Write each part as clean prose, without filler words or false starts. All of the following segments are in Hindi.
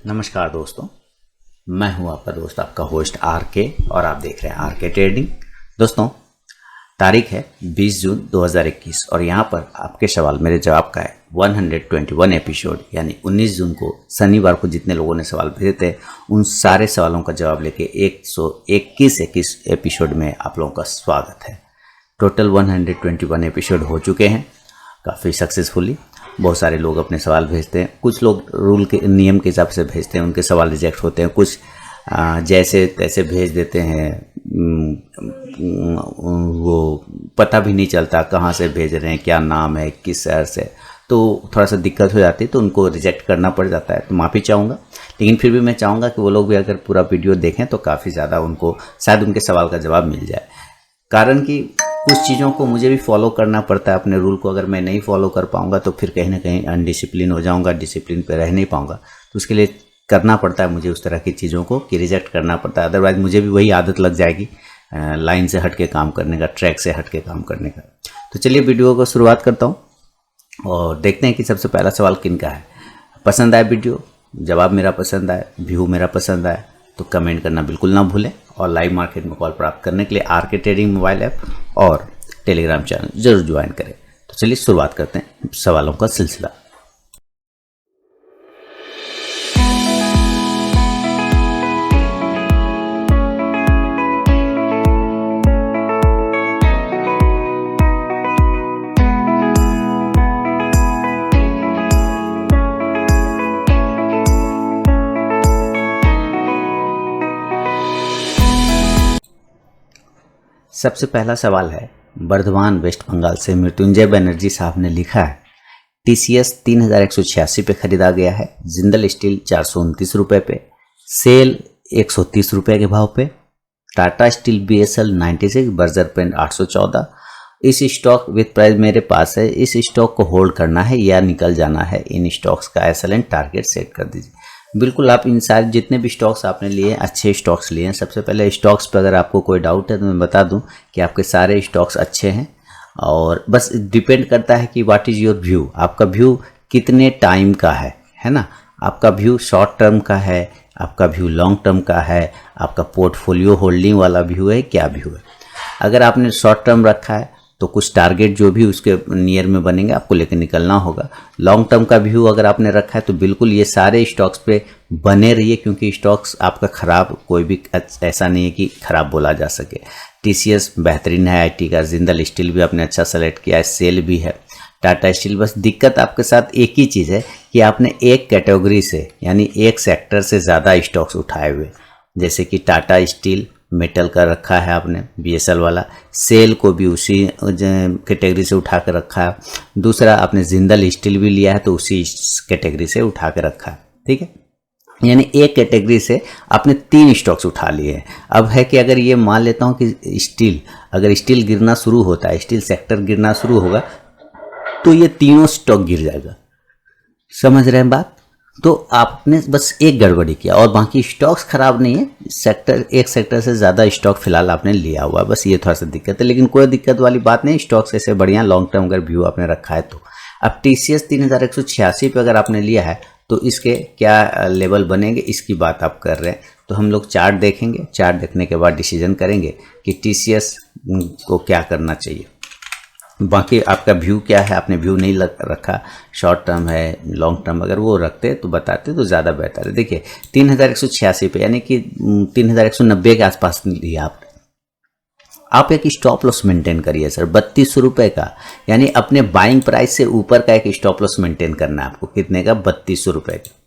नमस्कार दोस्तों, मैं हूं आपका दोस्त, आपका होस्ट आर के, और आप देख रहे हैं आर के ट्रेडिंग। दोस्तों, तारीख है 20 जून 2021 और यहां पर आपके सवाल मेरे जवाब का है 121 एपिसोड, यानी 19 जून को शनिवार को जितने लोगों ने सवाल भेजे थे उन सारे सवालों का जवाब लेके 121 एपिसोड में आप लोगों का स्वागत है। टोटल 121 एपिसोड हो चुके हैं काफ़ी सक्सेसफुली। बहुत सारे लोग अपने सवाल भेजते हैं, कुछ लोग रूल के नियम के हिसाब से भेजते हैं, उनके सवाल रिजेक्ट होते हैं, कुछ जैसे तैसे भेज देते हैं, वो पता भी नहीं चलता कहाँ से भेज रहे हैं, क्या नाम है, किस शहर से, तो थोड़ा सा दिक्कत हो जाती है, तो उनको रिजेक्ट करना पड़ जाता है। तो माफ़ी चाहूँगा, लेकिन फिर भी मैं चाहूँगा कि वो लोग भी अगर पूरा वीडियो देखें तो काफ़ी ज़्यादा उनको शायद उनके सवाल का जवाब मिल जाए। कारण कि कुछ चीज़ों को मुझे भी फॉलो करना पड़ता है, अपने रूल को अगर मैं नहीं फॉलो कर पाऊँगा तो फिर कहीं ना कहीं अनडिसिप्लिन हो जाऊँगा, डिसिप्लिन पे रह नहीं पाऊँगा। तो उसके लिए करना पड़ता है मुझे उस तरह की चीज़ों को कि रिजेक्ट करना पड़ता है, अदरवाइज़ मुझे भी वही आदत लग जाएगी लाइन से हट के काम करने का, ट्रैक से हट के काम करने का। तो चलिए वीडियो को शुरुआत करता हूँ और देखते हैं कि सबसे पहला सवाल किन का है। पसंद आए वीडियो, जवाब मेरा पसंद आए, व्यू मेरा पसंद आए तो कमेंट करना बिल्कुल ना भूलें, और लाइव मार्केट में कॉल प्राप्त करने के लिए आर के ट्रेडिंग मोबाइल ऐप और टेलीग्राम चैनल जरूर ज्वाइन करें। तो चलिए शुरुआत करते हैं सवालों का सिलसिला। सबसे पहला सवाल है बर्धमान वेस्ट बंगाल से मृत्युंजय बनर्जी साहब ने लिखा है, टीसीएस 3186 पे खरीदा गया है, जिंदल स्टील 429 रुपये पे, सेल 130 रुपये के भाव पे, Tata steel BSL 96, Berger paint 814। इस स्टॉक विथ प्राइस मेरे पास है, इस स्टॉक को होल्ड करना है या निकल जाना है, इन स्टॉक्स का एसएलएन टारगेट सेट कर दीजिए। बिल्कुल, आप इन सारे जितने भी स्टॉक्स आपने लिए अच्छे स्टॉक्स लिए हैं। सबसे पहले स्टॉक्स पर अगर आपको कोई डाउट है तो मैं बता दूं कि आपके सारे स्टॉक्स अच्छे हैं, और बस डिपेंड करता है कि व्हाट इज़ योर व्यू, आपका व्यू कितने टाइम का है ना। आपका व्यू शॉर्ट टर्म का है, आपका व्यू लॉन्ग टर्म का है, आपका पोर्टफोलियो होल्डिंग वाला व्यू है, क्या व्यू है। अगर आपने शॉर्ट टर्म रखा है तो कुछ टारगेट जो भी उसके नियर में बनेंगे आपको लेकर निकलना होगा। लॉन्ग टर्म का व्यू अगर आपने रखा है तो बिल्कुल ये सारे स्टॉक्स पे बने रहिए, क्योंकि स्टॉक्स आपका ख़राब कोई भी ऐसा नहीं है कि ख़राब बोला जा सके। टीसीएस बेहतरीन है, आईटी का, जिंदल स्टील भी आपने अच्छा सेलेक्ट किया है, सेल भी है, टाटा स्टील। बस दिक्कत आपके साथ एक ही चीज़ है कि आपने एक कैटेगरी से यानी एक सेक्टर से ज़्यादा स्टॉक्स उठाए हुए, जैसे कि टाटा स्टील मेटल का रखा है आपने, बीएसएल वाला, सेल को भी उसी कैटेगरी से उठा कर रखा है, दूसरा आपने जिंदल स्टील भी लिया है तो उसी कैटेगरी से उठा कर रखा है, ठीक है। यानी एक कैटेगरी से आपने 3 स्टॉक्स उठा लिए हैं। अब है कि अगर ये मान लेता हूँ कि अगर स्टील गिरना शुरू होता है, स्टील सेक्टर गिरना शुरू होगा तो ये तीनों स्टॉक गिर जाएगा, समझ रहे हैं बात। तो आपने बस एक गड़बड़ी किया और बाकी स्टॉक्स खराब नहीं है, एक सेक्टर से ज़्यादा स्टॉक फिलहाल आपने लिया हुआ है, बस ये थोड़ा सा दिक्कत है, लेकिन कोई दिक्कत वाली बात नहीं, स्टॉक्स ऐसे बढ़िया लॉन्ग टर्म अगर व्यू आपने रखा है तो। अब टीसीएस 3186 पे अगर आपने लिया है तो इसके क्या लेवल बनेंगे इसकी बात आप कर रहे हैं, तो हम लोग चार्ट देखेंगे, चार्ट देखने के बाद डिसीजन करेंगे कि टीसीएस को क्या करना चाहिए। बाकी आपका व्यू क्या है, आपने व्यू नहीं रखा, शॉर्ट टर्म है, लॉन्ग टर्म, अगर वो रखते तो बताते तो ज़्यादा बेहतर है। देखिए 3186 पे यानी कि 3190 के आसपास लिया आप एक स्टॉप लॉस मेंटेन करिए सर 3200 रुपये का, यानी अपने बाइंग प्राइस से ऊपर का एक स्टॉप लॉस मेंटेन करना है आपको। कितने का? 3200 रुपये का।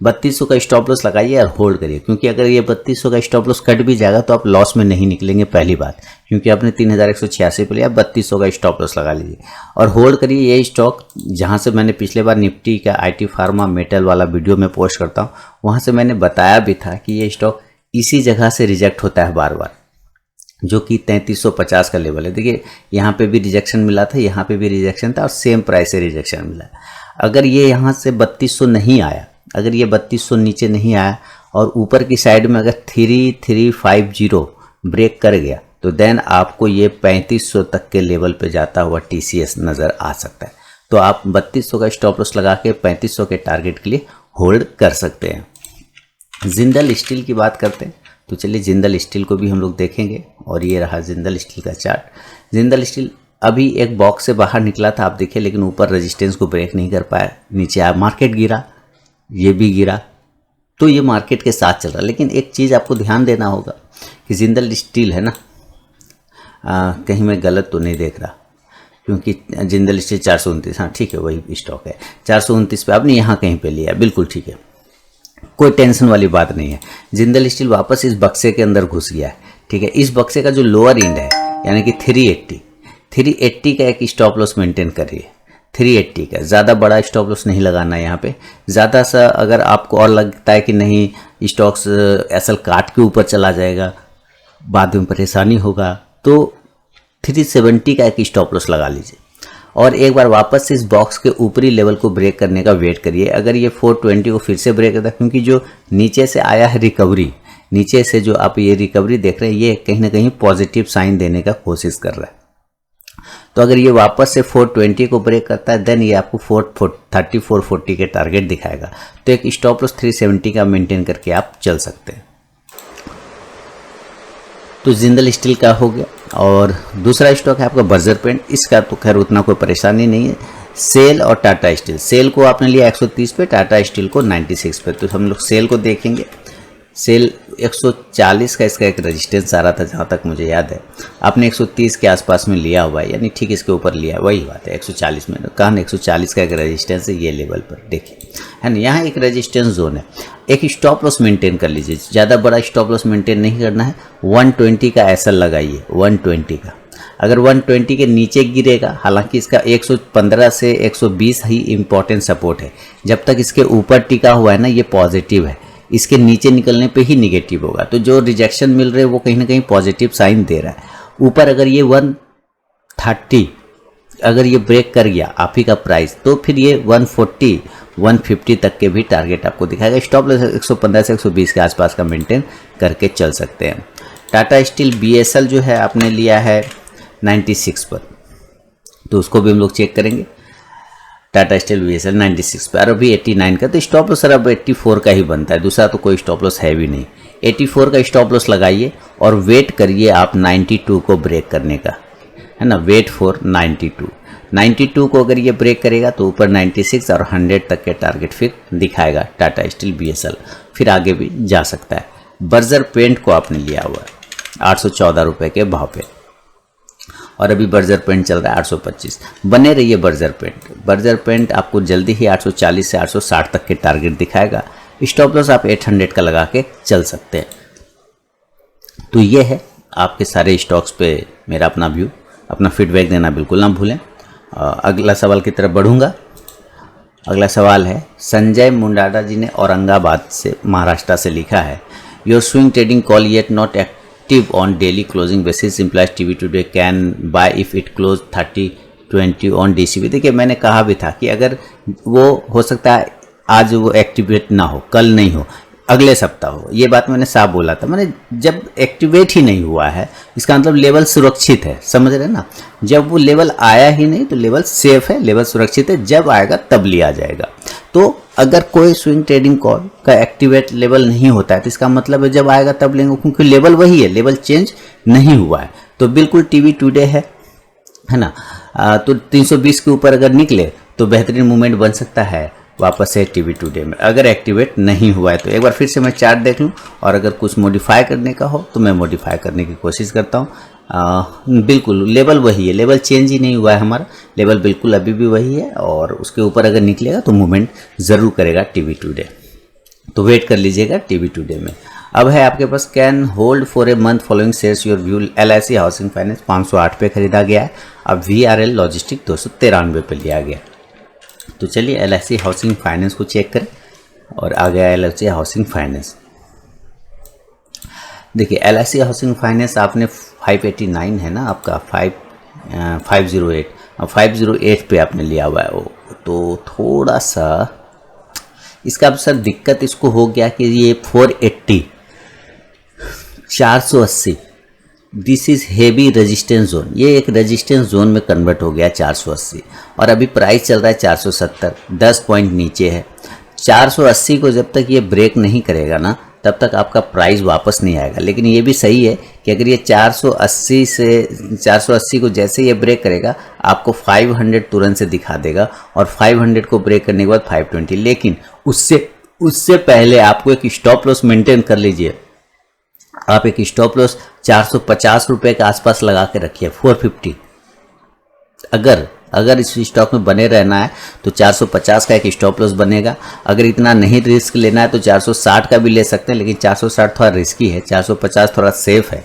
3200 का स्टॉप लॉस लगाइए और होल्ड करिए, क्योंकि अगर ये 3200 का स्टॉप लॉस कट भी जाएगा तो आप लॉस में नहीं निकलेंगे, पहली बात, क्योंकि आपने 3186 पे लिया, 3200 का स्टॉप लॉस लगा लीजिए और होल्ड करिए। ये स्टॉक जहाँ से मैंने पिछले बार निफ्टी का आईटी फार्मा मेटल वाला वीडियो में पोस्ट करता हूँ, वहाँ से मैंने बताया भी था कि ये स्टॉक इसी जगह से रिजेक्ट होता है बार बार, जो कि 3350 का लेवल है। देखिए यहाँ पे भी रिजेक्शन मिला था, यहाँ पे भी रिजेक्शन था और सेम प्राइस से रिजेक्शन मिला। अगर ये यहाँ से 3200 नहीं आया, अगर ये 3200 नीचे नहीं आया और ऊपर की साइड में अगर 3350 ब्रेक कर गया तो देन आपको ये 3500 तक के लेवल पे जाता हुआ टीसीएस नज़र आ सकता है। तो आप 3200 का स्टॉप लॉस लगा के 3500 के टारगेट के लिए होल्ड कर सकते हैं। जिंदल स्टील की बात करते हैं तो चलिए जिंदल स्टील को भी हम लोग देखेंगे। और ये रहा जिंदल स्टील का चार्ट। जिंदल स्टील अभी एक बॉक्स से बाहर निकला था, आप देखिए, लेकिन ऊपर रेजिस्टेंस को ब्रेक नहीं कर पाया, नीचे आया, मार्केट गिरा, ये भी गिरा, तो ये मार्केट के साथ चल रहा। लेकिन एक चीज़ आपको ध्यान देना होगा कि जिंदल स्टील है ना, कहीं मैं गलत तो नहीं देख रहा, क्योंकि जिंदल स्टील 429, हाँ ठीक है, वही स्टॉक है 429 पे आपने यहाँ कहीं पे लिया, बिल्कुल ठीक है, कोई टेंशन वाली बात नहीं है। जिंदल स्टील वापस इस बक्से के अंदर घुस गया है, ठीक है। इस बक्से का जो लोअर एंड है यानी कि 380 का एक स्टॉप लॉस मेंटेन करिए। 380 का ज़्यादा बड़ा स्टॉप लॉस नहीं लगाना है यहाँ पे। ज़्यादा सा अगर आपको और लगता है कि नहीं स्टॉक्स एसएल काट के ऊपर चला जाएगा, बाद में परेशानी होगा, तो 370 का एक स्टॉप लॉस लगा लीजिए और एक बार वापस इस बॉक्स के ऊपरी लेवल को ब्रेक करने का वेट करिए। अगर ये 420 को फिर से ब्रेक करता है, क्योंकि जो नीचे से आया है रिकवरी, नीचे से जो आप ये रिकवरी देख रहे हैं, ये कहीं ना कहीं पॉजिटिव साइन देने का कोशिश कर रहा है। तो अगर ये वापस से 420 को ब्रेक करता है, देन ये आपको 440 के टारगेट दिखाएगा। तो एक स्टॉप लॉस 370 का मेंटेन करके आप चल सकते हैं। तो जिंदल स्टील का हो गया। और दूसरा स्टॉक है आपका बर्जर पेंट। इसका तो खैर उतना कोई परेशानी नहीं है। सेल और टाटा स्टील, सेल को आपने लिया 130 पे, टाटा स्टील को 96 पे। तो हम लोग सेल को देखेंगे। सेल 140 का इसका एक रेजिस्टेंस आ रहा था, जहाँ तक मुझे याद है। आपने 130 के आसपास में लिया हुआ है, यानी ठीक इसके ऊपर लिया है, वही बात है। 140 में कहा 140 का एक रेजिस्टेंस है, ये लेवल पर देखिए, है ना, यहाँ एक रेजिस्टेंस जोन है। एक स्टॉप लॉस मेंटेन कर लीजिए, ज़्यादा बड़ा स्टॉप लॉस मेंटेन नहीं करना है। 120 का एसएल लगाइए, 120 का। अगर 120 के नीचे गिरेगा, हालांकि इसका 115 से 120 ही इंपॉर्टेंट सपोर्ट है, जब तक इसके ऊपर टिका हुआ है ना, ये पॉजिटिव है। इसके नीचे निकलने पे ही निगेटिव होगा। तो जो रिजेक्शन मिल रहे हैं वो कहीं ना कहीं पॉजिटिव साइन दे रहा है। ऊपर अगर ये 130 अगर ये ब्रेक कर गया आप ही का प्राइस, तो फिर ये 140 150 तक के भी टारगेट आपको दिखाएगा। स्टॉप लॉस 115 से 120 के आसपास का मेंटेन करके चल सकते हैं। टाटा स्टील बीएसएल जो है आपने लिया है 96 पर, तो उसको भी हम लोग चेक करेंगे। टाटा स्टील बीएसएल 96 पर, और अभी 89 का। तो स्टॉप लॉस सर अब 84 का ही बनता है, दूसरा तो कोई स्टॉप लॉस है भी नहीं। 84 का स्टॉप लॉस लगाइए और वेट करिए आप 92 को ब्रेक करने का, है ना। वेट फॉर 92 को अगर ये ब्रेक करेगा तो ऊपर 96 और 100 तक के टारगेट फिर दिखाएगा टाटा स्टील बीएसएल, फिर आगे भी जा सकता है। बर्जर पेंट को आपने लिया हुआ है 814 रुपये के भाव पे, और अभी बर्जर पेंट चल रहा है 825। बने रहिए बर्जर पेंट आपको जल्दी ही 840 से 860 तक के टारगेट दिखाएगा। स्टॉप लॉस आप 800 का लगा के चल सकते हैं। तो ये है आपके सारे स्टॉक्स पे मेरा अपना व्यू, अपना फीडबैक देना बिल्कुल ना भूलें। अगला सवाल की तरफ बढ़ूंगा। अगला सवाल है संजय मुंडाडा जी ने औरंगाबाद से, महाराष्ट्र से लिखा है, your swing trading call yet not active on daily closing basis implies TV today can by if it close 30-20 on DCB. देखिए मैंने कहा भी था कि अगर वो हो सकता है आज वो एक्टिवेट ना हो, कल नहीं हो, अगले सप्ताह हो, ये बात मैंने साफ बोला था। मैंने जब एक्टिवेट ही नहीं हुआ है इसका मतलब लेवल सुरक्षित है, समझ रहे ना। जब वो लेवल आया ही नहीं तो लेवल सेफ है, लेवल सुरक्षित है, जब आएगा तब लिया जाएगा। तो अगर कोई स्विंग ट्रेडिंग कॉल का एक्टिवेट लेवल नहीं होता है तो इसका मतलब है जब आएगा तब लेंगे, क्योंकि लेवल वही है, लेवल चेंज नहीं हुआ है। तो बिल्कुल टीवी टुडे है ना। तो 320 के ऊपर अगर निकले तो बेहतरीन मूवमेंट बन सकता है वापस से टीवी टुडे में। अगर एक्टिवेट नहीं हुआ है तो एक बार फिर से मैं चार्ट देख लूँ, और अगर कुछ मॉडिफाई करने का हो तो मैं मॉडिफाई करने की कोशिश करता हूँ। बिल्कुल लेवल वही है, लेवल चेंज ही नहीं हुआ है हमारा, लेवल बिल्कुल अभी भी वही है, और उसके ऊपर अगर निकलेगा तो मूवमेंट ज़रूर करेगा टीवी टुडे। तो वेट कर लीजिएगा टीवी टुडे में। अब है आपके पास can hold for a month following shares your view. LIC housing finance 508 पे खरीदा गया है। अब VRL लॉजिस्टिक 293 पे लिया गया। तो चलिए LIC हाउसिंग फाइनेंस को चेक करें, और आ गया LIC हाउसिंग फाइनेंस। देखिए LIC हाउसिंग फाइनेंस आपने 589 है ना आपका, 508 पे आपने लिया हुआ है वो। तो थोड़ा सा इसका अब सर दिक्कत इसको हो गया कि ये 480 480 this is heavy resistance zone, ये एक रेजिस्टेंस जोन में कन्वर्ट हो गया 480, और अभी प्राइस चल रहा है 470, 10 पॉइंट नीचे है। 480 को जब तक ये ब्रेक नहीं करेगा ना तब तक आपका प्राइस वापस नहीं आएगा। लेकिन ये भी सही है कि अगर ये 480 को जैसे ये ब्रेक करेगा आपको 500 तुरंत से दिखा देगा, और 500 को ब्रेक करने के बाद 520। लेकिन उससे पहले आपको एक स्टॉप लॉस मेंटेन कर लीजिए। आप एक स्टॉप लॉस 450 रुपये के आसपास लगा के रखिए, 450। अगर इस स्टॉक में बने रहना है तो 450 का एक स्टॉप लॉस बनेगा। अगर इतना नहीं रिस्क लेना है तो 460 का भी ले सकते हैं, लेकिन 460 थोड़ा रिस्की है, 450 थोड़ा सेफ है।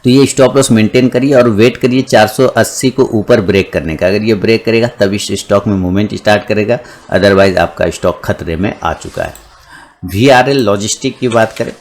तो ये स्टॉप लॉस मेंटेन करिए और वेट करिए 480 को ऊपर ब्रेक करने का। अगर ये ब्रेक करेगा तब इस स्टॉक में मूवमेंट स्टार्ट करेगा, अदरवाइज आपका स्टॉक खतरे में आ चुका है। VRL लॉजिस्टिक की बात करें,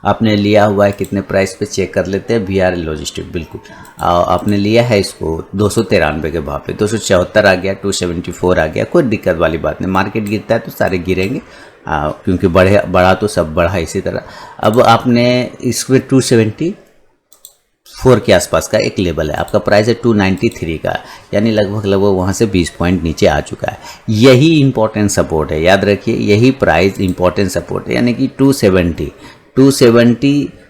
आपने लिया हुआ है कितने प्राइस पे चेक कर लेते हैं। VRL लॉजिस्टिक बिल्कुल आपने लिया है इसको 293 के भाव पे, 274 आ गया, 274 आ गया, कोई दिक्कत वाली बात नहीं। मार्केट गिरता है तो सारे गिरेंगे, क्योंकि बढ़ा तो सब बढ़ा इसी तरह। अब आपने इसमें 274 के आसपास का एक लेवल है, आपका प्राइस है 293 का, यानी लगभग वहाँ से 20 पॉइंट नीचे आ चुका है। यही इंपॉर्टेंट सपोर्ट है, याद रखिए यही प्राइस इंपॉर्टेंट सपोर्ट है, यानी कि 270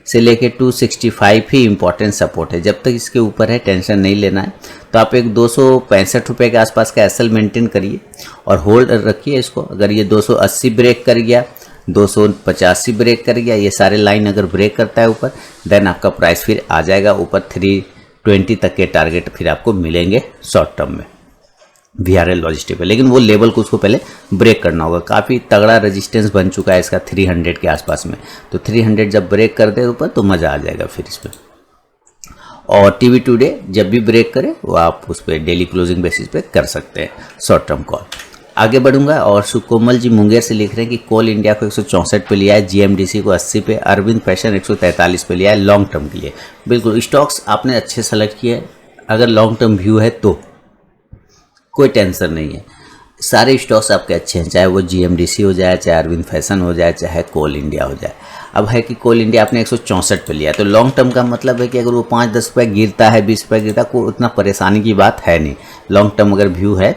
से लेके 265 ही इंपॉर्टेंट सपोर्ट है। जब तक इसके ऊपर है टेंशन नहीं लेना है। तो आप एक 265 रुपये के आसपास का एसएल मेंटेन करिए और होल्ड रखिए इसको। अगर ये 280 ब्रेक कर गया, 285 ब्रेक कर गया, ये सारे लाइन अगर ब्रेक करता है ऊपर, देन आपका प्राइस फिर आ जाएगा ऊपर। 320 तक के टारगेट फिर आपको मिलेंगे शॉर्ट टर्म में VRL लॉजिस्टिक पे। लेकिन वो लेवल को उसको पहले ब्रेक करना होगा। काफ़ी तगड़ा रेजिस्टेंस बन चुका है इसका 300 के आसपास में, तो 300 जब ब्रेक कर दे ऊपर तो मज़ा आ जाएगा फिर इसमें। और TV टुडे जब भी ब्रेक करे वो आप उस पर डेली क्लोजिंग बेसिस पे कर सकते हैं शॉर्ट टर्म कॉल। आगे बढ़ूंगा और सुकोमल जी मुंगेर से लिख रहे हैं कि कोल इंडिया को 164 पे लिया है, GMDC को 80 पे, अरविंद फैशन 143 पे लिया है लॉन्ग टर्म के लिए। बिल्कुल स्टॉक्स आपने अच्छे सेलेक्ट किए, अगर लॉन्ग टर्म व्यू है तो कोई टेंशन नहीं है। सारे स्टॉक्स आपके अच्छे हैं, चाहे वो GMDC हो जाए, चाहे अरविंद फैशन हो जाए, चाहे कोल इंडिया हो जाए। अब है कि कोल इंडिया आपने 164 पे लिया, तो लॉन्ग टर्म का मतलब है कि अगर वो 5-10 रुपये गिरता है, 20 रुपये गिरता है, कोई उतना परेशानी की बात है नहीं। लॉन्ग टर्म अगर व्यू है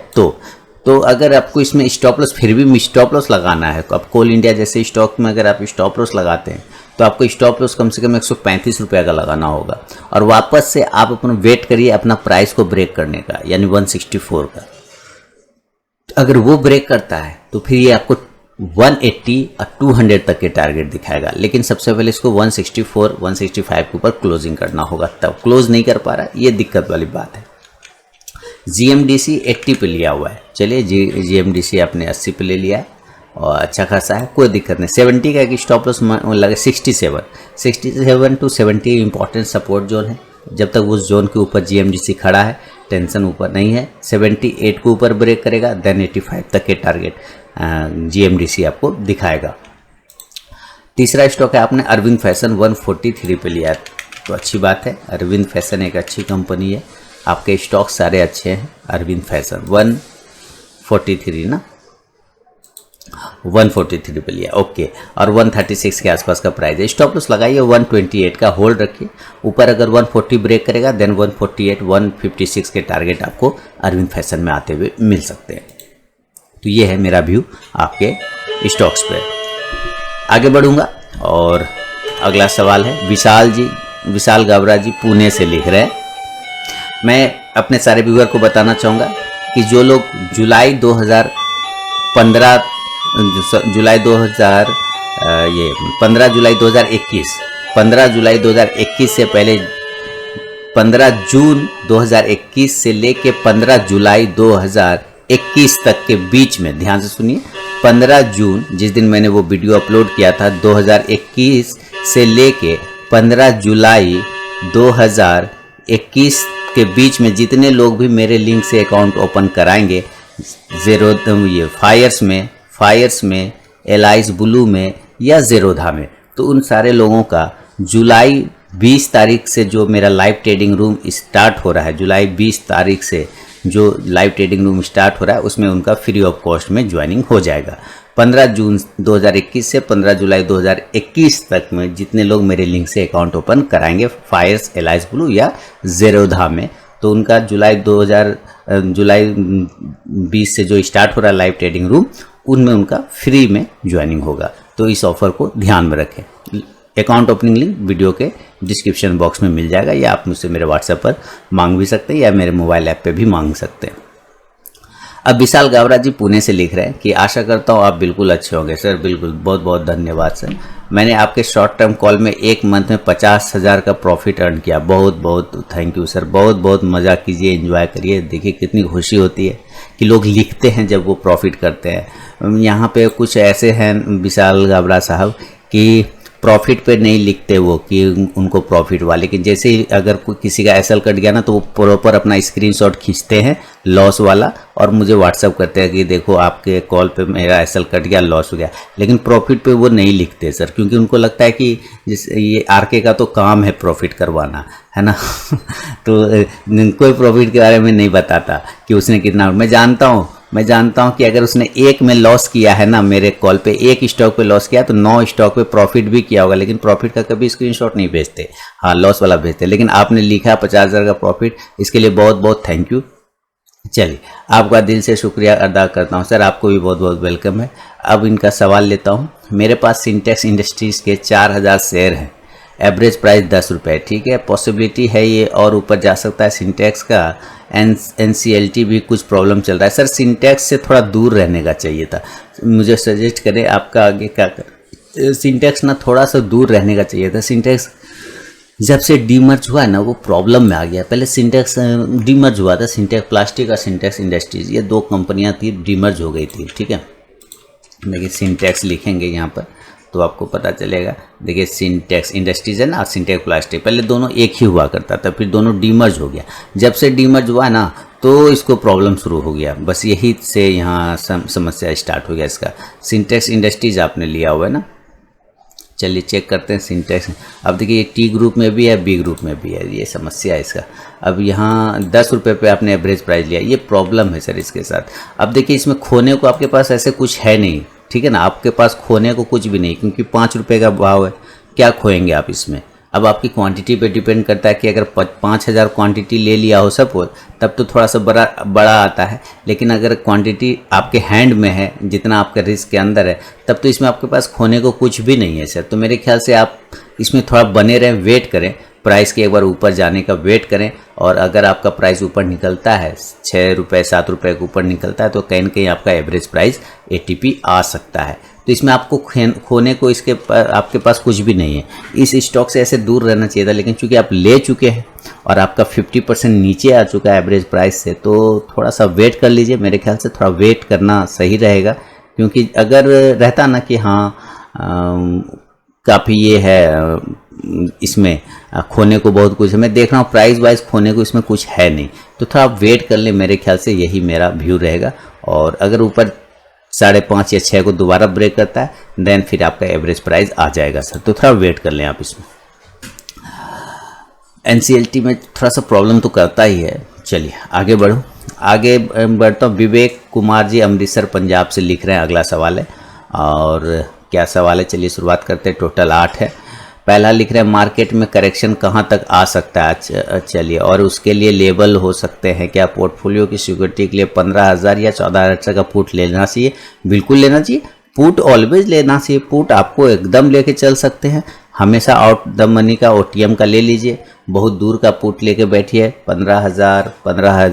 तो अगर आपको इसमें स्टॉप लॉस फिर भी स्टॉप लॉस लगाना है, अब कोल इंडिया जैसे स्टॉक में अगर आप स्टॉप लॉस लगाते हैं तो आपको स्टॉप लॉस कम से कम 135 रुपये का लगाना होगा। और वापस से आप अपना वेट करिए अपना प्राइस को ब्रेक करने का, यानी 164 का। अगर वो ब्रेक करता है तो फिर ये आपको 180 और 200 तक के टारगेट दिखाएगा। लेकिन सबसे पहले इसको 164, 165 के ऊपर क्लोजिंग करना होगा, तब क्लोज नहीं कर पा रहा, ये दिक्कत वाली बात है। GMDC 80 पे लिया हुआ है, चलिए GMDC आपने 80 पे ले लिया है और अच्छा खासा है, कोई दिक्कत नहीं। 70 का एक स्टॉप लॉस लगे, 67 टू 70 इंपॉर्टेंट सपोर्ट जोन है। जब तक उस जोन के ऊपर GMDC खड़ा है टेंशन ऊपर नहीं है। 78 को ऊपर ब्रेक करेगा, देन 85 तक के टारगेट GMDC आपको दिखाएगा। तीसरा स्टॉक है आपने अरविंद फैशन 143 पे लिया है, तो अच्छी बात है। अरविंद फैशन एक अच्छी कंपनी है, आपके स्टॉक सारे अच्छे हैं। अरविंद फैशन 143 ना, 143 पे लिया, ओके। और 136 के आसपास का प्राइस है। स्टॉप लॉस लगाइए 128 का, होल्ड रखिए। ऊपर अगर 140 ब्रेक करेगा देन 148, 156 के टारगेट आपको अरविंद फैशन में आते हुए मिल सकते हैं। तो ये है मेरा व्यू आपके स्टॉक्स पे। आगे बढ़ूंगा और अगला सवाल है विशाल गावरा जी पुणे से लिख रहे हैं। मैं अपने सारे व्यूअर को बताना चाहूँगा कि जो लोग जुलाई 2021 15 जुलाई 2021 से पहले 15 जून 2021 से लेके 15 जुलाई 2021 तक के बीच में, ध्यान से सुनिए, 15 जून जिस दिन मैंने वो वीडियो अपलोड किया था 2021 से लेके 15 जुलाई 2021 के बीच में जितने लोग भी मेरे लिंक से अकाउंट ओपन कराएंगे, फायर्स में, एलाइज ब्लू में या ज़ेरोधा में, तो उन सारे लोगों का जुलाई 20 तारीख से जो मेरा लाइव ट्रेडिंग रूम स्टार्ट हो रहा है, जुलाई 20 तारीख से जो लाइव ट्रेडिंग रूम स्टार्ट हो रहा है उसमें उनका फ्री ऑफ कॉस्ट में ज्वाइनिंग हो जाएगा। 15 जून 2021 से 15 जुलाई 2021 तक में जितने लोग मेरे लिंक से अकाउंट ओपन कराएंगे फायर्स, एलाइज ब्लू या ज़ेरोधा में, तो उनका जुलाई 20 से जो स्टार्ट हो रहा है लाइव ट्रेडिंग रूम, उनमें उनका फ्री में ज्वाइनिंग होगा। तो इस ऑफ़र को ध्यान में रखें। अकाउंट ओपनिंग लिंक वीडियो के डिस्क्रिप्शन बॉक्स में मिल जाएगा, या आप मुझसे मेरे व्हाट्सएप पर मांग भी सकते हैं या मेरे मोबाइल ऐप पे भी मांग सकते हैं। अब विशाल गावरा जी पुणे से लिख रहे हैं कि आशा करता हूँ आप बिल्कुल अच्छे होंगे। सर बिल्कुल, बहुत बहुत धन्यवाद सर। मैंने आपके शॉर्ट टर्म कॉल में एक मंथ में 50,000 का प्रॉफिट अर्न किया। बहुत बहुत थैंक यू सर। बहुत बहुत मज़ा कीजिए, एंजॉय करिए। देखिए कितनी खुशी होती है कि लोग लिखते हैं जब वो प्रॉफिट करते हैं। यहाँ पे कुछ ऐसे हैं विशाल गावरा साहब कि प्रॉफिट पे नहीं लिखते वो कि उनको प्रॉफिट हुआ, लेकिन जैसे ही अगर किसी का एसएल कट गया ना तो वो प्रॉपर अपना स्क्रीनशॉट खींचते हैं लॉस वाला और मुझे व्हाट्सअप करते हैं कि देखो आपके कॉल पे मेरा एसएल कट गया, लॉस हो गया। लेकिन प्रॉफिट पे वो नहीं लिखते सर, क्योंकि उनको लगता है कि जिस ये आरके का तो काम है प्रॉफिट करवाना, है ना। तो कोई प्रॉफिट के बारे में नहीं बताता कि उसने कितना। मैं जानता हूं कि अगर उसने एक में लॉस किया है ना, मेरे कॉल पे एक स्टॉक पे लॉस किया तो 9 स्टॉक पे प्रॉफिट भी किया होगा, लेकिन प्रॉफिट का कभी स्क्रीनशॉट नहीं भेजते। हाँ, लॉस वाला भेजते। लेकिन आपने लिखा 50,000 का प्रॉफिट, इसके लिए बहुत बहुत थैंक यू। चलिए, आपका दिल से शुक्रिया अदा करता हूं सर। आपको भी बहुत बहुत वेलकम है। अब इनका सवाल लेता हूँ। मेरे पास सिंटेक्स इंडस्ट्रीज़ के 4,000 शेयर हैं, एवरेज प्राइस 10 रुपये। ठीक है, पॉसिबिलिटी है ये और ऊपर जा सकता है सिंटेक्स का। NCLT भी कुछ प्रॉब्लम चल रहा है सर। सिंटेक्स से थोड़ा दूर रहने का चाहिए था, मुझे सजेस्ट करें आपका आगे क्या कर। सिंटेक्स ना थोड़ा सा दूर रहने का चाहिए था। सिंटेक्स जब से डीमर्ज हुआ है ना वो प्रॉब्लम में आ गया। पहले सिंटेक्स डीमर्ज हुआ था, सिंटेक्स प्लास्टिक और सिंटेक्स इंडस्ट्रीज, ये 2 कंपनियां थी, डीमर्ज हो गई थी। ठीक है, देखिए सिंटेक्स लिखेंगे यहाँ पर तो आपको पता चलेगा। देखिए सिंटेक्स इंडस्ट्रीज है ना, सिंटेक्स प्लास्टिक, पहले दोनों एक ही हुआ करता था, फिर दोनों डीमर्ज हो गया। जब से डीमर्ज हुआ ना तो इसको प्रॉब्लम शुरू हो गया। बस यही से यहाँ समस्या स्टार्ट हो गया इसका। सिंटेक्स इंडस्ट्रीज आपने लिया हुआ है ना, चलिए चेक करते हैं सिंटेक्स। अब देखिए ये टी ग्रुप में भी है, बी ग्रुप में भी है, ये समस्या है इसका। अब यहाँ 10 रुपये पे आपने एवरेज प्राइस लिया, ये प्रॉब्लम है सर इसके साथ। अब देखिए इसमें खोने को आपके पास ऐसे कुछ है नहीं, ठीक है ना, आपके पास खोने को कुछ भी नहीं, क्योंकि 5 रुपये का भाव है, क्या खोएंगे आप इसमें। अब आपकी क्वांटिटी पे डिपेंड करता है कि अगर 5,000 क्वांटिटी ले लिया हो सपोज, तब तो थोड़ा सा बड़ा आता है। लेकिन अगर क्वांटिटी आपके हैंड में है, जितना आपके रिस्क के अंदर है, तब तो इसमें आपके पास खोने को कुछ भी नहीं है सर। तो मेरे ख्याल से आप इसमें थोड़ा बने रहें, वेट करें, प्राइस के एक बार ऊपर जाने का वेट करें। और अगर आपका प्राइस ऊपर निकलता है, 6 रुपये 7 रुपये के ऊपर निकलता है, तो कहीं ना कहीं आपका एवरेज प्राइस ATP आ सकता है। तो इसमें आपको खोने को आपके पास कुछ भी नहीं है। इस स्टॉक से ऐसे दूर रहना चाहिए था, लेकिन चूंकि आप ले चुके हैं और आपका 50% नीचे आ चुका है एवरेज प्राइस से, तो थोड़ा सा वेट कर लीजिए। मेरे ख्याल से थोड़ा वेट करना सही रहेगा, क्योंकि अगर रहता ना कि हाँ काफ़ी ये है, इसमें खोने को बहुत कुछ है, मैं देख रहा हूँ प्राइस वाइज खोने को इसमें कुछ है नहीं, तो थोड़ा वेट कर ले। मेरे ख्याल से यही मेरा व्यू रहेगा। और अगर ऊपर 5.5 या 6 को दोबारा ब्रेक करता है, देन फिर आपका एवरेज प्राइस आ जाएगा सर, तो थोड़ा वेट कर लें आप इसमें। NCLT में थोड़ा सा प्रॉब्लम तो करता ही है। चलिए आगे बढ़ता हूँ। विवेक कुमार जी अमृतसर पंजाब से लिख रहे हैं, अगला सवाल है। और क्या सवाल है, चलिए शुरुआत करते हैं। टोटल 8 है। पहला लिख रहे हैं, मार्केट में करेक्शन कहाँ तक आ सकता है। चलिए, और उसके लिए लेवल हो सकते हैं क्या। पोर्टफोलियो की सिक्योरिटी के लिए 15,000 या 14,000 का पुट लेना चाहिए। बिल्कुल लेना चाहिए, पुट ऑलवेज लेना चाहिए। पुट आपको एकदम लेके चल सकते हैं, हमेशा आउट द मनी का OTM का ले लीजिए। बहुत दूर का पुट लेके बैठिए, 15,000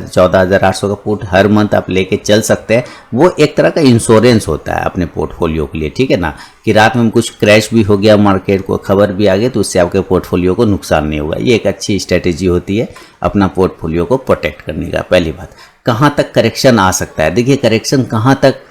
14,800 का पुट हर मंथ आप लेके चल सकते हैं। वो एक तरह का इंश्योरेंस होता है अपने पोर्टफोलियो के लिए, ठीक है ना, कि रात में कुछ क्रैश भी हो गया, मार्केट को खबर भी आ गई, तो उससे आपके पोर्टफोलियो को नुकसान नहीं होगा। ये एक अच्छी स्ट्रेटेजी होती है अपना पोर्टफोलियो को प्रोटेक्ट करने का। पहली बात, कहाँ तक करेक्शन आ सकता है। देखिए करेक्शन कहाँ तक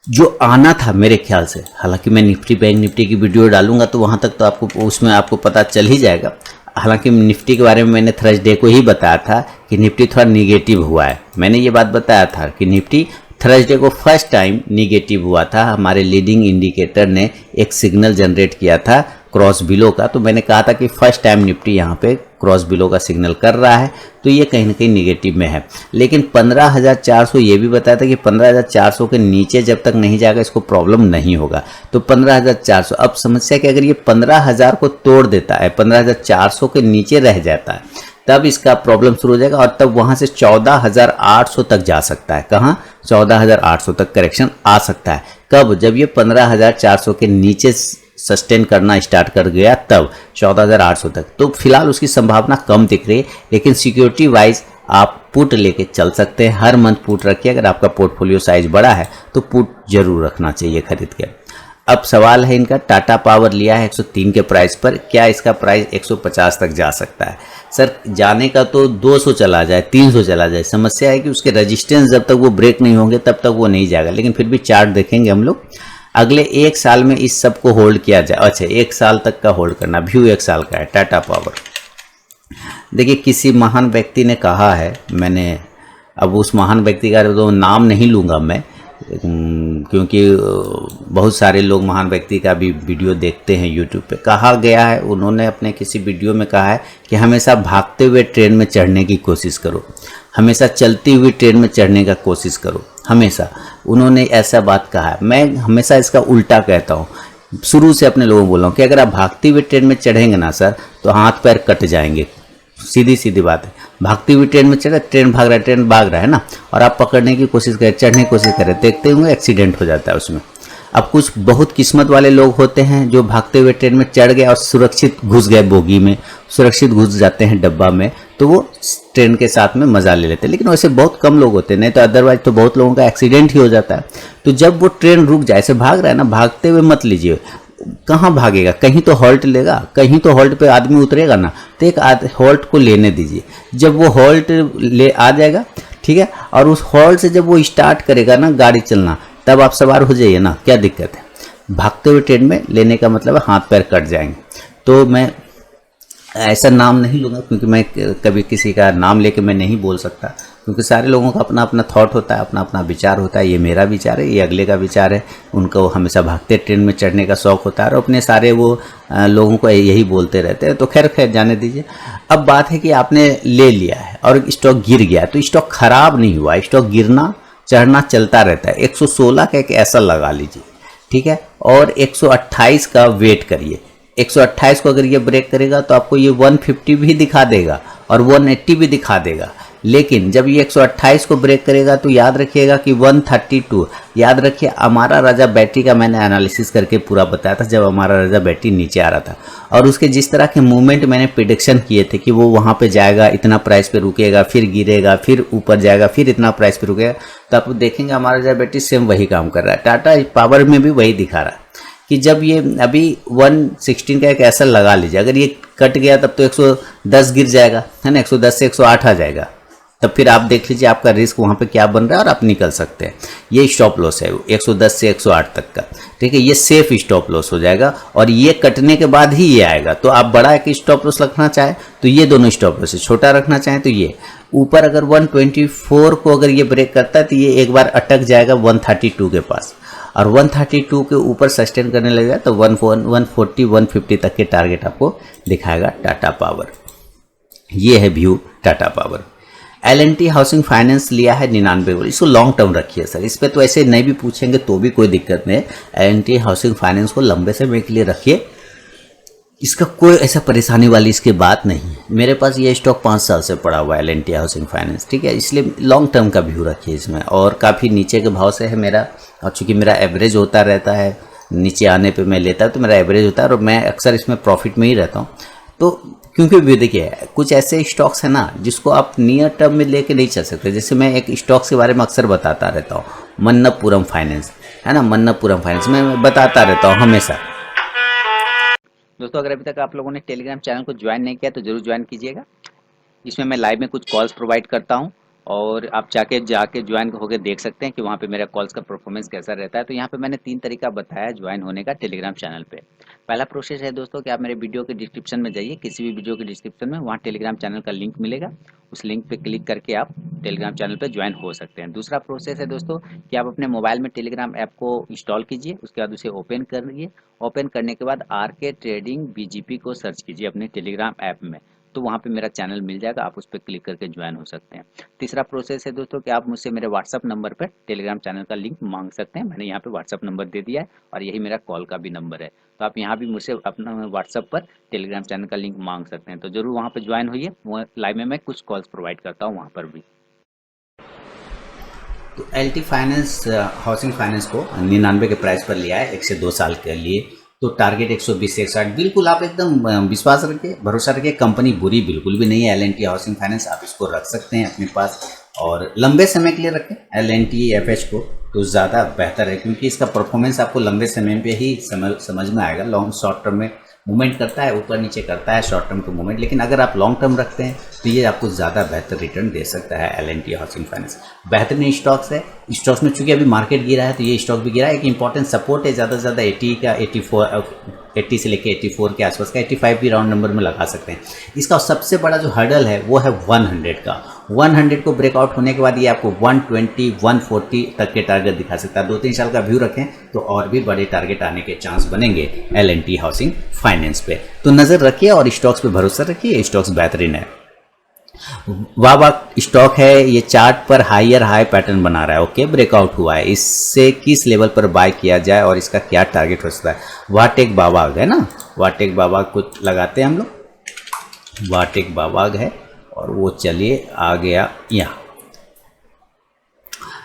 जो आना था मेरे ख्याल से, हालांकि मैं निफ्टी बैंक निफ्टी की वीडियो डालूंगा तो वहाँ तक तो उसमें आपको पता चल ही जाएगा। हालांकि निफ्टी के बारे में मैंने थर्सडे को ही बताया था कि निफ्टी थोड़ा निगेटिव हुआ है। मैंने ये बात बताया था कि निफ्टी थर्सडे को फर्स्ट टाइम निगेटिव हुआ था। हमारे लीडिंग इंडिकेटर ने एक सिग्नल जनरेट किया था क्रॉस बिलो का, तो मैंने कहा था कि फर्स्ट टाइम निफ्टी यहाँ पे क्रॉस बिलो का सिग्नल कर रहा है, तो ये कहीं ना कहीं निगेटिव में है। लेकिन 15,400 ये भी बताया था कि 15,400 के नीचे जब तक नहीं जाएगा इसको प्रॉब्लम नहीं होगा। तो 15,400, अब समस्या कि अगर ये 15,000 को तोड़ देता है, 15,400 के नीचे रह जाता है, तब इसका प्रॉब्लम शुरू हो जाएगा। और तब वहां से 14,800 तक जा सकता है। कहाँ 14,800 तक करेक्शन आ सकता है। कब? जब ये 15,400 के नीचे सस्टेन करना स्टार्ट कर गया तब 14,800 तक। तो फिलहाल उसकी संभावना कम दिख रही है, लेकिन सिक्योरिटी वाइज आप पुट लेके चल सकते हैं। हर मंथ पुट रखिए। अगर आपका पोर्टफोलियो साइज बड़ा है तो पुट जरूर रखना चाहिए खरीद के। अब सवाल है इनका, टाटा पावर लिया है 103 के प्राइस पर, क्या इसका प्राइस 150 तक जा सकता है? सर जाने का तो 200 चला जाए, 300 चला जाए, समस्या है कि उसके रेजिस्टेंस जब तक वो ब्रेक नहीं होंगे तब तक वो नहीं जाएगा। लेकिन फिर भी चार्ट देखेंगे हम लोग, अगले 1 साल में इस सब को होल्ड किया जाए। अच्छा 1 साल तक का होल्ड करना, व्यू 1 साल का है टाटा पावर। देखिए किसी महान व्यक्ति ने कहा है, मैंने अब उस महान व्यक्ति का तो नाम नहीं लूँगा मैं, क्योंकि बहुत सारे लोग महान व्यक्ति का भी वीडियो देखते हैं यूट्यूब पे। कहा गया है, उन्होंने अपने किसी वीडियो में कहा है कि हमेशा भागते हुए ट्रेन में चढ़ने की कोशिश करो, हमेशा चलती हुई ट्रेन में चढ़ने का कोशिश करो, हमेशा। उन्होंने ऐसा बात कहा है। मैं हमेशा इसका उल्टा कहता हूँ, शुरू से अपने लोगों को बोल रहा हूँ कि अगर आप भागती हुई ट्रेन में चढ़ेंगे ना सर, तो हाथ पैर कट जाएंगे। सीधी सीधी बात है। भागती हुई ट्रेन में चढ़े, ट्रेन भाग रहा है, ट्रेन भाग रहा है ना, और आप पकड़ने की कोशिश करें, चढ़ने की कोशिश करें, देखते हुए एक्सीडेंट हो जाता है उसमें। अब कुछ बहुत किस्मत वाले लोग होते हैं जो भागते हुए ट्रेन में चढ़ गए और सुरक्षित घुस गए बोगी में, सुरक्षित घुस जाते हैं डब्बा में, तो वो ट्रेन के साथ में मजा ले लेते हैं। लेकिन वैसे बहुत कम लोग होते हैं, नहीं तो अदरवाइज तो बहुत लोगों का एक्सीडेंट ही हो जाता है। तो जब वो ट्रेन रुक जाए, ऐसे भाग रहा है ना, भागते हुए मत लीजिए। कहाँ भागेगा? कहीं तो हॉल्ट लेगा, कहीं तो हॉल्ट पे आदमी उतरेगा ना, तो एक हॉल्ट को लेने दीजिए। जब वो हॉल्ट ले आ जाएगा, ठीक है, और उस हॉल्ट से जब वो स्टार्ट करेगा ना गाड़ी चलना, तब आप सवार हो जाइए ना, क्या दिक्कत है? भागते हुए ट्रेन में लेने का मतलब है हाथ पैर कट जाएंगे। तो मैं ऐसा नाम नहीं लूँगा, क्योंकि मैं कभी किसी का नाम लेके मैं नहीं बोल सकता, क्योंकि सारे लोगों का अपना अपना थॉट होता है, अपना अपना विचार होता है। ये मेरा विचार है, ये अगले का विचार है। उनको हमेशा भागते ट्रेन में चढ़ने का शौक होता है और अपने सारे वो लोगों को यही बोलते रहते हैं। तो खैर जाने दीजिए। अब बात है कि आपने ले लिया है और स्टॉक गिर गया, तो स्टॉक खराब नहीं हुआ, स्टॉक गिरना चढ़ना चलता रहता है। 116 का एक ऐसा लगा लीजिए, ठीक है, और 128 का वेट करिए। 128 को अगर ये ब्रेक करेगा तो आपको ये 150 भी दिखा देगा और 180 भी दिखा देगा। लेकिन जब ये 128 को ब्रेक करेगा तो याद रखिएगा कि 132, याद रखिए हमारा राजा बैटरी का मैंने एनालिसिस करके पूरा बताया था, जब हमारा राजा बैटरी नीचे आ रहा था, और उसके जिस तरह के मूवमेंट मैंने प्रिडिक्शन किए थे कि वो वहाँ पे जाएगा, इतना प्राइस पे रुकेगा, फिर गिरेगा, फिर ऊपर जाएगा, फिर इतना प्राइस पे रुकेगा, तो आप देखेंगे हमारा राजा बैटरी सेम वही काम कर रहा है। टाटा पावर में भी वही दिखा रहा है कि जब ये अभी 116 का एक ऐसा लगा लीजिए, अगर ये कट गया तब तो 110 गिर जाएगा, है ना, 110 से 108 आ जाएगा, तब फिर आप देख लीजिए आपका रिस्क वहाँ पे क्या बन रहा है और आप निकल सकते हैं। ये स्टॉप लॉस है 110 से 108 तक का, ठीक है, ये सेफ स्टॉप लॉस हो जाएगा और ये कटने के बाद ही ये आएगा। तो आप बड़ा एक स्टॉप लॉस रखना चाहें तो ये दोनों स्टॉप लॉस है, छोटा रखना चाहें तो ये ऊपर अगर 124 को अगर ये ब्रेक करता है तो ये एक बार अटक जाएगा 132 के पास, और 132 के ऊपर सस्टेन करने लगेगा तो 140 150 तक के टारगेट आपको दिखाएगा टाटा पावर। ये है view Tata power. L&T housing finance लिया है 99, इसको लॉन्ग टर्म रखिए सर, इस पर तो ऐसे नहीं भी पूछेंगे तो भी कोई दिक्कत नहीं है। L&T हाउसिंग फाइनेंस को लंबे समय के लिए रखिए, इसका कोई ऐसा परेशानी वाली इसकी बात नहीं है। मेरे पास ये स्टॉक 5 साल से पड़ा हुआ है L&T हाउसिंग फाइनेंस, ठीक है, इसलिए लॉन्ग टर्म का व्यू रखिए इसमें। और काफ़ी नीचे के भाव से है मेरा, और चूँकि मेरा एवरेज होता रहता है, नीचे आने पे मैं लेता हूँ तो मेरा एवरेज होता है और मैं अक्सर इसमें प्रॉफिट में ही रहता हूँ। तो क्योंकि भी देखिए कुछ ऐसे स्टॉक्स हैं ना जिसको आप नियर टर्म में लेके नहीं चल सकते। जैसे मैं एक स्टॉक्स के बारे में अक्सर बताता रहता हूँ, मन्नप्पुरम फाइनेंस, है ना, मन्नप्पुरम फाइनेंस मैं बताता रहता हूँ हमेशा। दोस्तों अगर अभी तक आप लोगों ने टेलीग्राम चैनल को ज्वाइन नहीं किया तो जरूर ज्वाइन कीजिएगा। इसमें मैं लाइव में कुछ कॉल्स प्रोवाइड करता हूँ और आप जाके ज्वाइन होकर देख सकते हैं कि वहाँ पे मेरा कॉल्स का परफॉर्मेंस कैसा रहता है। तो यहाँ पे मैंने 3 तरीका बताया ज्वाइन होने का टेलीग्राम चैनल पे। पहला प्रोसेस है दोस्तों कि आप मेरे वीडियो के डिस्क्रिप्शन में जाइए, किसी भी वीडियो के डिस्क्रिप्शन में वहाँ टेलीग्राम चैनल का लिंक मिलेगा, उस लिंक पे क्लिक करके आप टेलीग्राम चैनल पे ज्वाइन हो सकते हैं। दूसरा प्रोसेस है दोस्तों कि आप अपने मोबाइल में टेलीग्राम ऐप को इंस्टॉल कीजिए, उसके बाद उसे ओपन करिए। ओपन करने के बाद RK ट्रेडिंग BGP को सर्च कीजिए अपने टेलीग्राम ऐप में, तो वहाँ पे मेरा चैनल मिल जाएगा, आप उस पर क्लिक करके ज्वाइन हो सकते हैं। तीसरा प्रोसेस है दोस्तों कि आप मुझसे मेरे व्हाट्सअप नंबर पर टेलीग्राम चैनल का लिंक मांग सकते हैं। मैंने यहाँ पे व्हाट्सअप नंबर दे दिया है और यही मेरा कॉल का भी नंबर है, तो आप यहाँ भी मुझसे अपना व्हाट्सअप पर टेलीग्राम चैनल का लिंक मांग सकते हैं। तो जरूर वहाँ पर ज्वाइन होइए, वो लाइव में मैं कुछ कॉल्स प्रोवाइड करता हूँ वहाँ पर भी। तो LT फाइनेंस हाउसिंग फाइनेंस को 99 के प्राइस पर लिया है 1 से 2 साल के लिए। तो टारगेट 120 से 160, बिल्कुल आप एकदम विश्वास रखिए, भरोसा रखिए, कंपनी बुरी बिल्कुल भी नहीं है। LNT हाउसिंग फाइनेंस आप इसको रख सकते हैं अपने पास और लंबे समय के लिए रखें LNT FH को, तो ज़्यादा बेहतर है क्योंकि इसका परफॉर्मेंस आपको लंबे समय पे ही समझ में आएगा। लॉन्ग शॉर्ट टर्म में मूवमेंट करता है, ऊपर नीचे करता है शॉर्ट टर्म को मूवमेंट, लेकिन अगर आप लॉन्ग टर्म रखते हैं तो ये आपको ज़्यादा बेहतर रिटर्न दे सकता है। LNT हाउसिंग फाइनेंस बेहतरीन स्टॉक्स है। स्टॉक्स में चूंकि अभी मार्केट गिरा है तो ये स्टॉक भी गिरा है। एक इंपॉर्टेंट सपोर्ट है ज़्यादा से ज़्यादा 80 का, 80 से लेकर 84 के आसपास का, 85 भी राउंड नंबर में लगा सकते हैं। इसका सबसे बड़ा जो हर्डल है वो है 100 का। 100 को ब्रेकआउट होने के बाद ये आपको 120, 140 तक के टारगेट दिखा सकता है। 2-3 साल का व्यू रखें तो और भी बड़े टारगेट आने के चांस बनेंगे LNT हाउसिंग फाइनेंस पे। तो नज़र रखिए और स्टॉक्स पे भरोसा रखिए, स्टॉक्स बेहतरीन है। वावा स्टॉक है, ये चार्ट पर हायर हाई पैटर्न बना रहा है। ओके, ब्रेकआउट हुआ है। इससे किस लेवल पर बाय किया जाए और इसका क्या टारगेट हो सकता है? वाटेक बावाग है ना, वाटेक बावाग को लगाते हैं हम लोग। वाटेक बावाग है और वो चलिए आ गया यहाँ।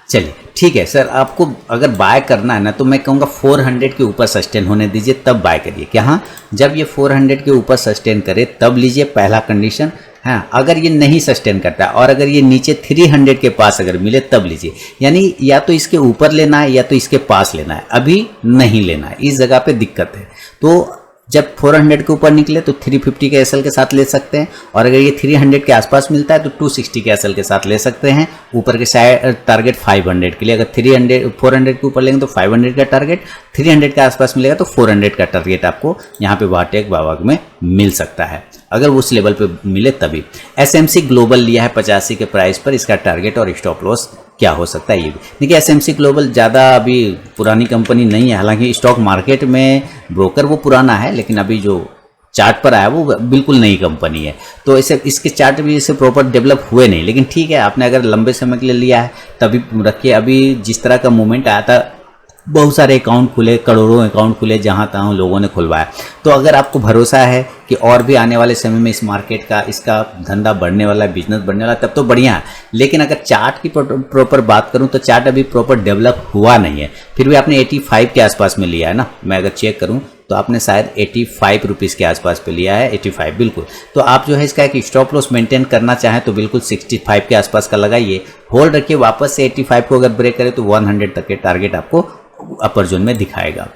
चलिए ठीक है सर, आपको अगर बाय करना है ना तो मैं कहूँगा 400 के ऊपर सस्टेन होने दीजिए तब बाय करिए। क्या हाँ, जब ये 400 के ऊपर सस्टेन करे तब लीजिए, पहला कंडीशन। हाँ, अगर ये नहीं सस्टेन करता और अगर ये नीचे 300 के पास अगर मिले तब लीजिए। यानी या तो इसके ऊपर लेना है या तो इसके पास लेना है, अभी नहीं लेना है, इस जगह पे दिक्कत है। तो जब 400 के ऊपर निकले तो 350 के एसएल के साथ ले सकते हैं और अगर ये 300 के आसपास मिलता है तो 260 के एसएल के साथ ले सकते हैं। ऊपर के साइड टारगेट 500 के लिए, अगर 400 के ऊपर लेंगे तो 500 का टारगेट, 300 के आसपास मिलेगा तो 400 का टारगेट आपको यहाँ पे वाटेक बावाग में मिल सकता है, अगर उस लेवल पे मिले तभी। SMC ग्लोबल लिया है 85 के प्राइस पर, इसका टारगेट और स्टॉप लॉस क्या हो सकता है ये भी देखिए। SMC ग्लोबल ज़्यादा अभी पुरानी कंपनी नहीं है, हालांकि स्टॉक मार्केट में ब्रोकर वो पुराना है, लेकिन अभी जो चार्ट पर आया वो बिल्कुल नई कंपनी है। तो इसे इसके चार्ट भी इसे प्रॉपर डेवलप हुए नहीं, लेकिन ठीक है, आपने अगर लंबे समय के लिए लिया है तभी रखिए। अभी जिस तरह का मूवमेंट आया था, बहुत सारे अकाउंट खुले, करोड़ों अकाउंट खुले, जहां तहां लोगों ने खुलवाया। तो अगर आपको भरोसा है कि और भी आने वाले समय में इस मार्केट का, इसका धंधा बढ़ने वाला है, बिजनेस बढ़ने वाला है, तब तो बढ़िया है। लेकिन अगर चार्ट की प्रॉपर बात करूं तो चार्ट अभी प्रॉपर डेवलप हुआ नहीं है। फिर भी आपने 85 के आसपास में लिया है ना, मैं अगर चेक करूं तो आपने शायद 85 रुपीज़ के आसपास पे लिया है, 85 बिल्कुल। तो आप जो है इसका एक स्टॉप लॉस मेंटेन करना चाहें तो बिल्कुल 65 के आसपास का लगाइए, होल्ड रखिए। वापस से 85 को अगर ब्रेक करे तो 100 तक के टारगेट आपको अपर जोन में दिखाएगा।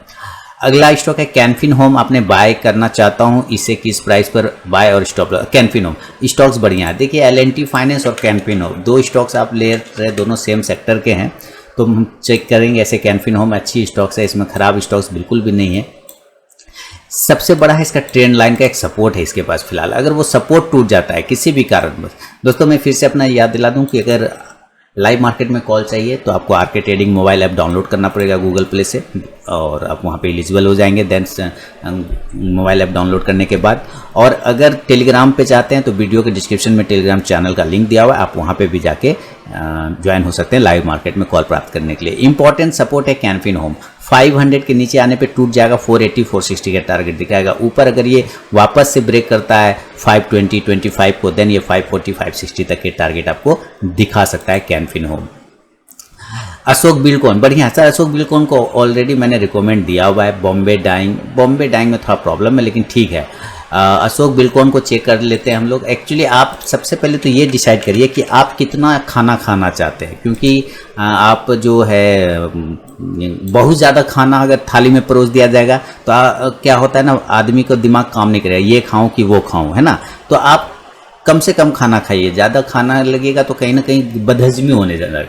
अगला स्टॉक है कैनफिन होम, आपने बाय करना चाहता हूं, इसे किस प्राइस पर बाय और स्टॉप? कैनफिन होम स्टॉक्स बढ़िया है। देखिए LNT फाइनेंस और कैनफिन होम, दो स्टॉक्स आप ले रहे, दोनों सेम सेक्टर के हैं, तो हम चेक करेंगे। ऐसे कैनफिन होम अच्छी स्टॉक्स है, इसमें खराब स्टॉक्स बिल्कुल भी नहीं है। सबसे बड़ा है इसका ट्रेंड लाइन का एक सपोर्ट है इसके पास फिलहाल, अगर वो सपोर्ट टूट जाता है किसी भी कारणवश। दोस्तों मैं फिर से अपना याद दिला दूं कि अगर लाइव मार्केट में कॉल चाहिए तो आपको RK trading mobile app download करना पड़ेगा गूगल प्ले से, और आप वहाँ पे एलिजिबल हो जाएंगे देन मोबाइल ऐप डाउनलोड करने के बाद। और अगर टेलीग्राम पे चाहते हैं तो वीडियो के डिस्क्रिप्शन में टेलीग्राम चैनल का लिंक दिया हुआ है, आप वहाँ पे भी जाके ज्वाइन हो सकते हैं लाइव मार्केट में कॉल प्राप्त करने के लिए। इंपॉर्टेंट सपोर्ट है कैनफिन होम, 500 के नीचे आने पे टूट जाएगा, 480 460 का टारगेट दिखाएगा। ऊपर अगर ये वापस से ब्रेक करता है 520 25 को, देन ये 540 560 तक के टारगेट आपको दिखा सकता है कैनफिन होम। अशोक बिल्डकॉन बढ़िया सर, अशोक बिल्डकॉन को ऑलरेडी मैंने रिकमेंड दिया हुआ है। बॉम्बे डाइंग में थोड़ा प्रॉब्लम है, लेकिन ठीक है। अशोक बिल्डकॉन को चेक कर लेते हैं हम लोग। एक्चुअली आप सबसे पहले तो ये डिसाइड करिए कि आप कितना खाना खाना चाहते हैं, क्योंकि आप जो है बहुत ज़्यादा खाना अगर थाली में परोस दिया जाएगा तो क्या होता है ना, आदमी को दिमाग काम नहीं करेगा, ये खाऊं कि वो खाऊं, है ना। तो आप कम से कम खाना खाइए, ज़्यादा खाना लगेगा तो कहीं ना कहीं बदहजमी होने जाएगा,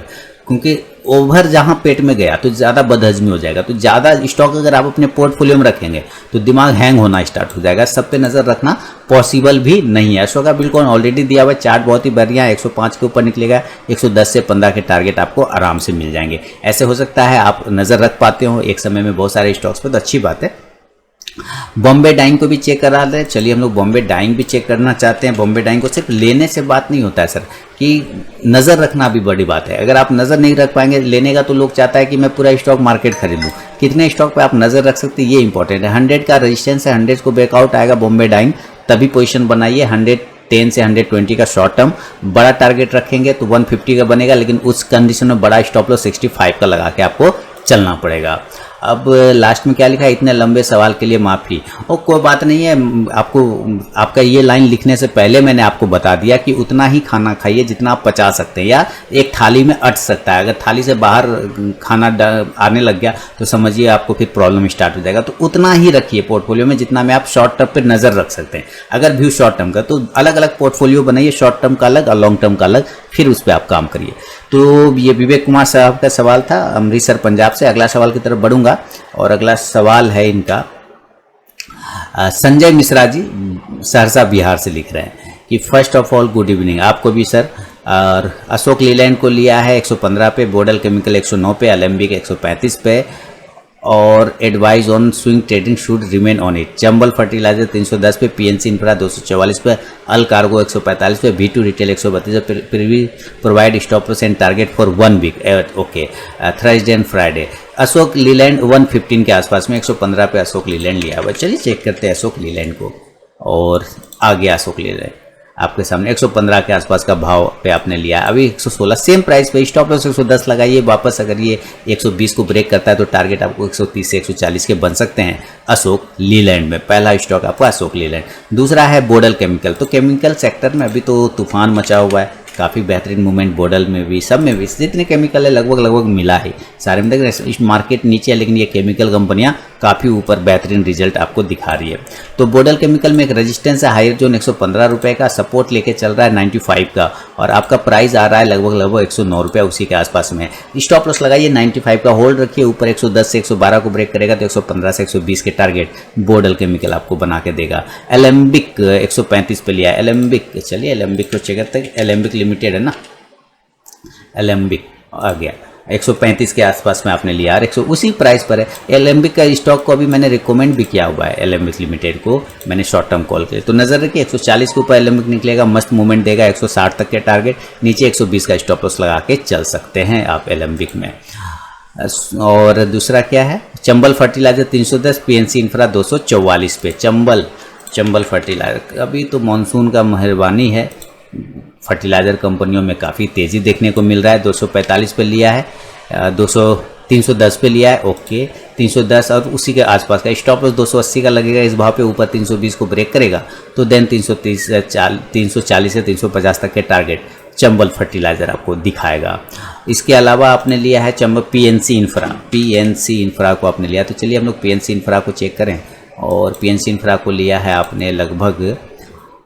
क्योंकि ओवर जहां पेट में गया तो ज़्यादा बदहजमी हो जाएगा। तो ज़्यादा स्टॉक अगर आप अपने पोर्टफोलियो में रखेंगे तो दिमाग हैंग होना स्टार्ट हो जाएगा, सब पे नज़र रखना पॉसिबल भी नहीं है। अशोक का बिल्कुल ऑलरेडी दिया हुआ है, चार्ट बहुत ही बढ़िया है, 105 के ऊपर निकलेगा, 110 से 15 के टारगेट आपको आराम से मिल जाएंगे। ऐसे हो सकता है आप नज़र रख पाते हो एक समय में बहुत सारे स्टॉक्स पर, तो अच्छी बात है। बॉम्बे डाइंग को भी चेक करा रहे हैं, चलिए हम लोग बॉम्बे डाइंग भी चेक करना चाहते हैं। बॉम्बे डाइंग को सिर्फ लेने से बात नहीं होता है सर, कि नज़र रखना भी बड़ी बात है। अगर आप नज़र नहीं रख पाएंगे लेने का, तो लोग चाहता है कि मैं पूरा स्टॉक मार्केट खरीद लूँ, कितने स्टॉक पे आप नज़र रख सकते हैं ये इंपॉर्टेंट है। 100 का रेजिस्टेंस है, 100 को ब्रेकआउट आएगा बॉम्बे डाइंग तभी पोजीशन बनाइए, 100 110 से 120 का शॉर्ट टर्म। बड़ा टारगेट रखेंगे तो 150 का बनेगा, लेकिन उस कंडीशन में बड़ा स्टॉप लॉस 65 का लगा के आपको चलना पड़ेगा। अब लास्ट में क्या लिखा है, इतने लंबे सवाल के लिए माफ़ी। और कोई बात नहीं है, आपको आपका ये लाइन लिखने से पहले मैंने आपको बता दिया कि उतना ही खाना खाइए जितना आप पचा सकते हैं, या एक थाली में अट सकता है। अगर थाली से बाहर खाना आने लग गया तो समझिए आपको फिर प्रॉब्लम स्टार्ट हो जाएगा। तो उतना ही रखिए पोर्टफोलियो में जितना में आप शॉर्ट टर्म पर नज़र रख सकते हैं। अगर व्यू शॉर्ट टर्म का तो अलग अलग पोर्टफोलियो बनाइए, शॉर्ट टर्म का अलग और लॉन्ग टर्म का अलग, फिर उस पर आप काम करिए। तो ये विवेक कुमार साहब का सवाल था अमृतसर पंजाब से। अगला सवाल की तरफ बढ़ूंगा और अगला सवाल है इनका संजय मिश्रा जी सहरसा बिहार से लिख रहे हैं कि first of all good evening आपको भी सर। और अशोक लीलैंड को लिया है 115 पे, बोडल केमिकल 109 पे, एलएमबी के 135 पे, और advise on swing trading should remain on it. Chambal fertilizer 310 पे, पीएनसी इंफ्रा 244 पे, अल कार्गो 145 पे, V2 रिटेल 132 पे, provide stop loss and target for 1 week okay Thursday and Friday. Ashok Leyland 115 के आसपास में 115 पे अशोक लीलैंड लिया हुआ। चलिए चेक करते हैं अशोक लीलैंड को। और आ गया अशोक लीलैंड आपके सामने 115 के आसपास का भाव पे आपने लिया, अभी 116 सेम प्राइस पे। स्टॉप लॉस 110 लगाइए, वापस अगर ये 120 को ब्रेक करता है तो टारगेट आपको 130 से 140 के बन सकते हैं अशोक लीलैंड में। पहला स्टॉक आपका अशोक लीलैंड। दूसरा है बोडल केमिकल। तो केमिकल सेक्टर में अभी तो तूफान मचा हुआ है, काफ़ी बेहतरीन मूवमेंट बोडल में भी, सब में भी, जितने केमिकल है लगभग मिला है सारे में। देखिए मार्केट नीचे है लेकिन ये केमिकल कंपनियां काफ़ी ऊपर बेहतरीन रिजल्ट आपको दिखा रही है। तो बोडल केमिकल में एक रेजिस्टेंस है हायर जोन 115 रुपये का, सपोर्ट लेके चल रहा है 95 का, और आपका प्राइस आ रहा है लगभग 109 रुपये उसी के आसपास में। स्टॉप लॉस लगाइए 95 का, होल्ड रखिए। ऊपर 110 से 112 को ब्रेक करेगा तो 115 से 120 के टारगेट बोडल केमिकल आपको बना के देगा। एलेम्बिक 135 पे लिया है। एलेम्बिक, चलिए एलेम्बिक को चेक करते हैं। एलेम्बिक लिमिटेड है ना, एलेम्बिक आ गया 135 के आसपास में आपने लिया, 100 उसी प्राइस पर है। एलेम्बिक का स्टॉक को अभी मैंने रिकमेंड भी किया हुआ है, एलेम्बिक लिमिटेड को मैंने शॉर्ट टर्म कॉल किया। तो नजर रखिए 140 के ऊपर एलेम्बिक निकलेगा, मस्त मूवमेंट देगा, 160 तक के टारगेट, नीचे 120 का स्टॉप लॉस लगा के चल सकते हैं आप एलेम्बिक में। और दूसरा क्या है, चंबल फर्टिलाइजर 310, पीएनसी इंफ्रा 244 पे। चंबल फर्टिलाइजर, अभी तो मानसून का मेहरबानी है, फर्टिलाइज़र कंपनियों में काफ़ी तेज़ी देखने को मिल रहा है। 245 पे लिया है, 310 पे लिया है, ओके 310 और उसी के आसपास का स्टॉप लॉस 280 का लगेगा इस भाव पे। ऊपर 320 को ब्रेक करेगा तो देन 340 से 350 तक के टारगेट चंबल फर्टिलाइज़र आपको दिखाएगा। इसके अलावा आपने लिया है चंबल पीएनसी इंफ्रा को आपने लिया। तो चलिए हम लोग पीएनसी इंफ्रा को चेक करें। और पीएनसी इंफ्रा को लिया है आपने लगभग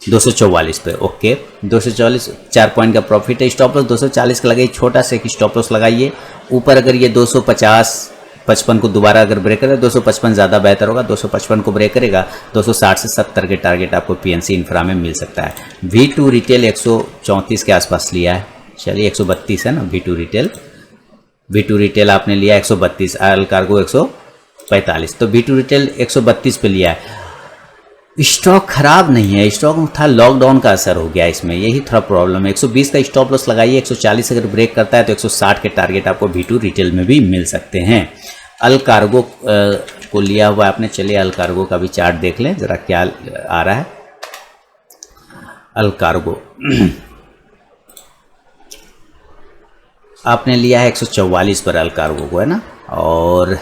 244 पे, ओके 244, 4 पॉइंट का प्रॉफिट है। स्टॉप लॉस 240 का लगाइए, छोटा सा एक स्टॉप लॉस लगाइए। ऊपर अगर ये 250-55 को दोबारा अगर ब्रेक करेगा, 255 ज़्यादा बेहतर होगा, 255 को ब्रेक करेगा 260 से 70 के टारगेट आपको पीएनसी इंफ्रा में मिल सकता है। V2 रिटेल 134 के आसपास लिया है, चलिए 132 है ना V2 रिटेल आपने लिया 132, अल कार्गो 145, तो V2 रिटेल 132 पे लिया है। स्टॉक खराब नहीं है, स्टॉक था लॉकडाउन का असर हो गया इसमें, यही थोड़ा प्रॉब्लम है। 120 का स्टॉप लॉस लगाइए, 140 अगर ब्रेक करता है तो 160 के टारगेट आपको V2 रिटेल में भी मिल सकते हैं। अल कार्गो को लिया हुआ आपने, चलिए अल कार्गो का भी चार्ट देख लें जरा क्या आ रहा है। अल कार्गो आपने लिया है 144 पर अल कार्गो को, है ना, और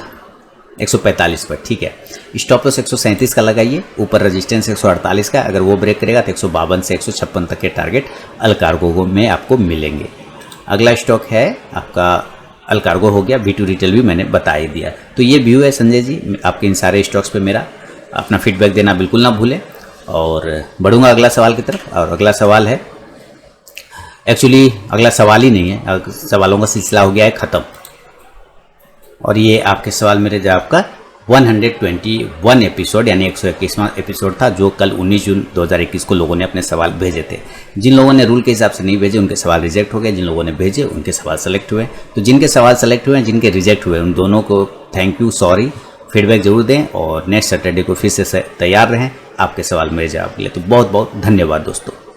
145 पर, ठीक है। स्टॉप लॉस 137 का लगाइए, ऊपर रेजिस्टेंस 148 का, अगर वो ब्रेक करेगा तो 152 से 156 तक के टारगेट अल कार्गो में आपको मिलेंगे। अगला स्टॉक है आपका अल कार्गो हो गया, V2 रिटेल भी मैंने बता ही दिया। तो ये व्यू है संजय जी आपके इन सारे स्टॉक्स पे। मेरा अपना फीडबैक देना बिल्कुल ना भूलें। और बढ़ूंगा अगला सवाल की तरफ। और अगला सवाल है, एक्चुअली अगला सवाल ही नहीं है, सवालों का सिलसिला हो गया है ख़त्म। और ये आपके सवाल मेरे जवाब का 121 एपिसोड यानी 121वां एपिसोड था, जो कल 19 जून 2021 को लोगों ने अपने सवाल भेजे थे। जिन लोगों ने रूल के हिसाब से नहीं भेजे उनके सवाल रिजेक्ट हो गए, जिन लोगों ने भेजे उनके सवाल सेलेक्ट हुए। तो जिनके सवाल सेलेक्ट हुए, जिनके रिजेक्ट हुए, उन दोनों को थैंक यू, सॉरी, फीडबैक जरूर दें। और नेक्स्ट सैटरडे को फिर से तैयार रहें आपके सवाल मेरे जवाब के लिए। तो बहुत बहुत धन्यवाद दोस्तों।